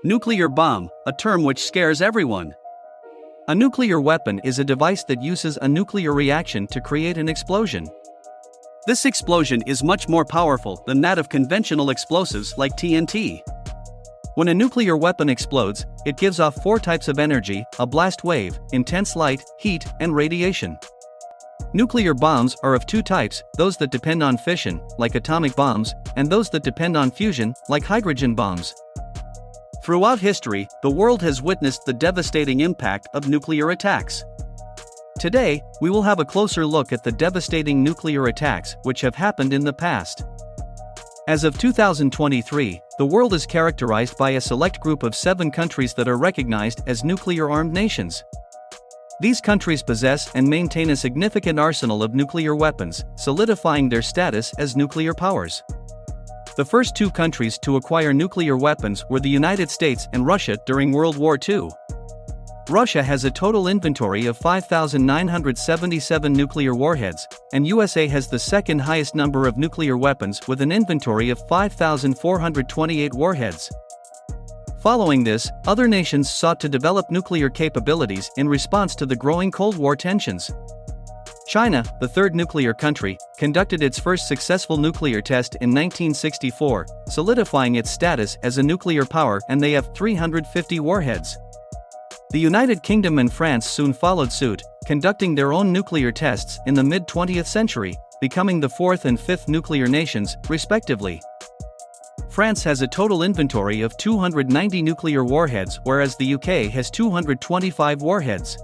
Nuclear bomb, a term which scares everyone. A nuclear weapon is a device that uses a nuclear reaction to create an explosion. This explosion is much more powerful than that of conventional explosives like TNT. When a nuclear weapon explodes, it gives off four types of energy: a blast wave, intense light, heat, and radiation. Nuclear bombs are of two types: those that depend on fission, like atomic bombs, and those that depend on fusion, like hydrogen bombs. Throughout history, the world has witnessed the devastating impact of nuclear attacks. Today, we will have a closer look at the devastating nuclear attacks which have happened in the past. As of 2023, the world is characterized by a select group of 7 countries that are recognized as nuclear-armed nations. These countries possess and maintain a significant arsenal of nuclear weapons, solidifying their status as nuclear powers. The first 2 countries to acquire nuclear weapons were the United States and Russia during World War II. Russia has a total inventory of 5,977 nuclear warheads, and USA has the second highest number of nuclear weapons with an inventory of 5,428 warheads. Following this, other nations sought to develop nuclear capabilities in response to the growing Cold War tensions. China, the third nuclear country, conducted its first successful nuclear test in 1964, solidifying its status as a nuclear power, and they have 350 warheads. The United Kingdom and France soon followed suit, conducting their own nuclear tests in the mid-20th century, becoming the 4th and 5th nuclear nations, respectively. France has a total inventory of 290 nuclear warheads, whereas the UK has 225 warheads.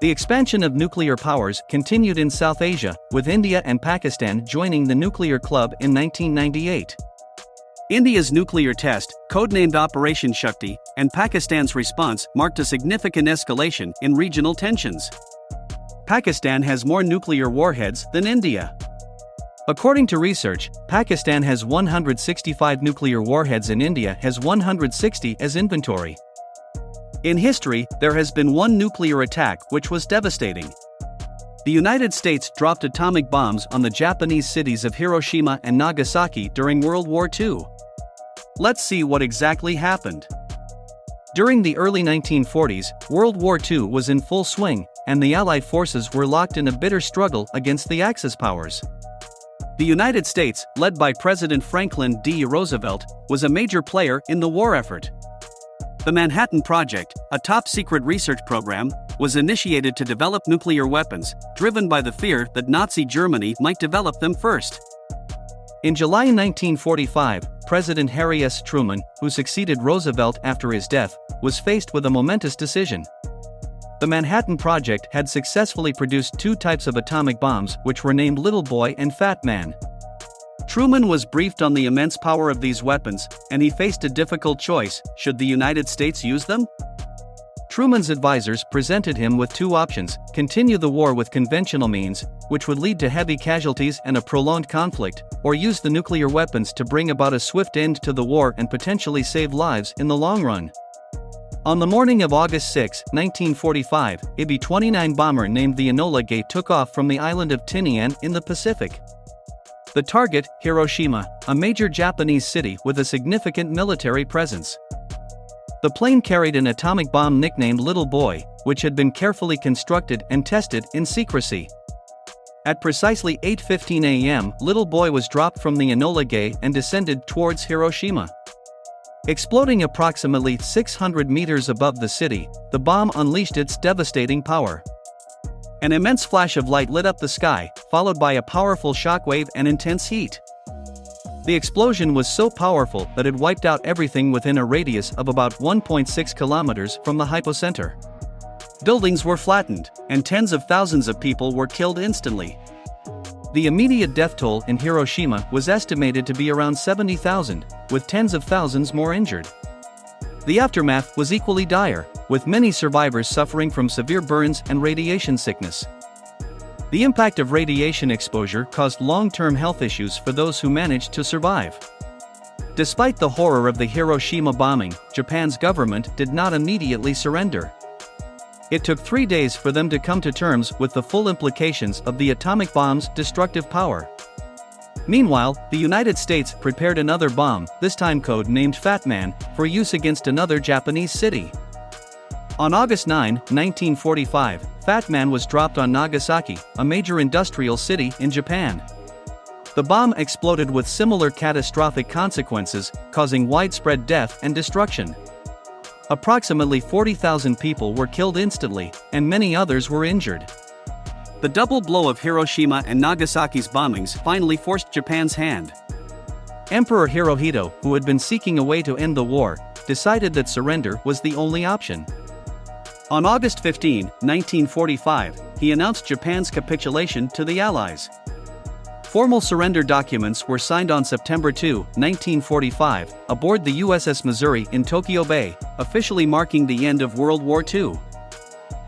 The expansion of nuclear powers continued in South Asia, with India and Pakistan joining the nuclear club in 1998. India's nuclear test, codenamed Operation Shakti, and Pakistan's response marked a significant escalation in regional tensions. Pakistan has more nuclear warheads than India. According to research, Pakistan has 165 nuclear warheads and India has 160 as inventory. In history, there has been one nuclear attack which was devastating. The United States dropped atomic bombs on the Japanese cities of Hiroshima and Nagasaki during World War II. Let's see what exactly happened. During the early 1940s, World War II was in full swing, and the Allied forces were locked in a bitter struggle against the Axis powers. The United States, led by President Franklin D. Roosevelt, was a major player in the war effort. The Manhattan Project, a top-secret research program, was initiated to develop nuclear weapons, driven by the fear that Nazi Germany might develop them first. In July 1945, President Harry S. Truman, who succeeded Roosevelt after his death, was faced with a momentous decision. The Manhattan Project had successfully produced 2 types of atomic bombs which were named Little Boy and Fat Man. Truman was briefed on the immense power of these weapons, and he faced a difficult choice: should the United States use them? Truman's advisors presented him with 2 options: continue the war with conventional means, which would lead to heavy casualties and a prolonged conflict, or use the nuclear weapons to bring about a swift end to the war and potentially save lives in the long run. On the morning of August 6, 1945, a B-29 bomber named the Enola Gay took off from the island of Tinian in the Pacific. The target, Hiroshima, a major Japanese city with a significant military presence. The plane carried an atomic bomb nicknamed Little Boy, which had been carefully constructed and tested in secrecy. At precisely 8:15 a.m., Little Boy was dropped from the Enola Gay and descended towards Hiroshima. Exploding approximately 600 meters above the city, the bomb unleashed its devastating power. An immense flash of light lit up the sky, followed by a powerful shockwave and intense heat. The explosion was so powerful that it wiped out everything within a radius of about 1.6 kilometers from the hypocenter. Buildings were flattened, and tens of thousands of people were killed instantly. The immediate death toll in Hiroshima was estimated to be around 70,000, with tens of thousands more injured. The aftermath was equally dire, with many survivors suffering from severe burns and radiation sickness. The impact of radiation exposure caused long-term health issues for those who managed to survive. Despite the horror of the Hiroshima bombing, Japan's government did not immediately surrender. It took 3 days for them to come to terms with the full implications of the atomic bomb's destructive power. Meanwhile, the United States prepared another bomb, this time code-named Fat Man, for use against another Japanese city. On August 9, 1945, Fat Man was dropped on Nagasaki, a major industrial city in Japan. The bomb exploded with similar catastrophic consequences, causing widespread death and destruction. Approximately 40,000 people were killed instantly, and many others were injured. The double blow of Hiroshima and Nagasaki's bombings finally forced Japan's hand. Emperor Hirohito, who had been seeking a way to end the war, decided that surrender was the only option. On August 15, 1945, he announced Japan's capitulation to the Allies. Formal surrender documents were signed on September 2, 1945, aboard the USS Missouri in Tokyo Bay, officially marking the end of World War II.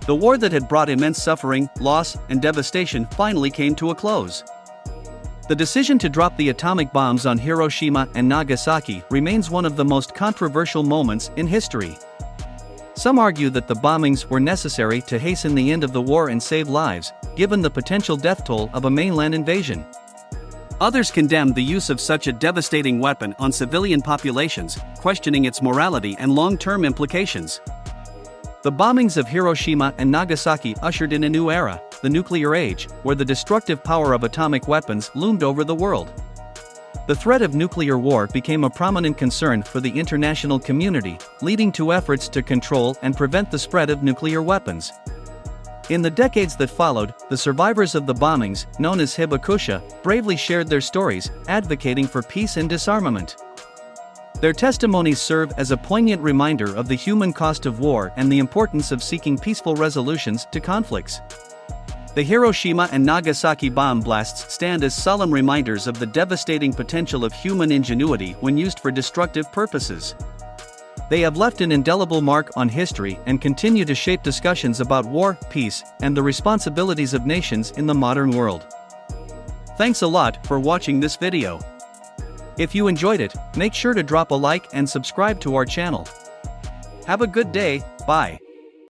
The war that had brought immense suffering, loss, and devastation finally came to a close. The decision to drop the atomic bombs on Hiroshima and Nagasaki remains one of the most controversial moments in history. Some argue that the bombings were necessary to hasten the end of the war and save lives, given the potential death toll of a mainland invasion. Others condemned the use of such a devastating weapon on civilian populations, questioning its morality and long-term implications. The bombings of Hiroshima and Nagasaki ushered in a new era, the nuclear age, where the destructive power of atomic weapons loomed over the world. The threat of nuclear war became a prominent concern for the international community, leading to efforts to control and prevent the spread of nuclear weapons. In the decades that followed, the survivors of the bombings, known as Hibakusha, bravely shared their stories, advocating for peace and disarmament. Their testimonies serve as a poignant reminder of the human cost of war and the importance of seeking peaceful resolutions to conflicts. The Hiroshima and Nagasaki bomb blasts stand as solemn reminders of the devastating potential of human ingenuity when used for destructive purposes. They have left an indelible mark on history and continue to shape discussions about war, peace, and the responsibilities of nations in the modern world. Thanks a lot for watching this video. If you enjoyed it, make sure to drop a like and subscribe to our channel. Have a good day, bye.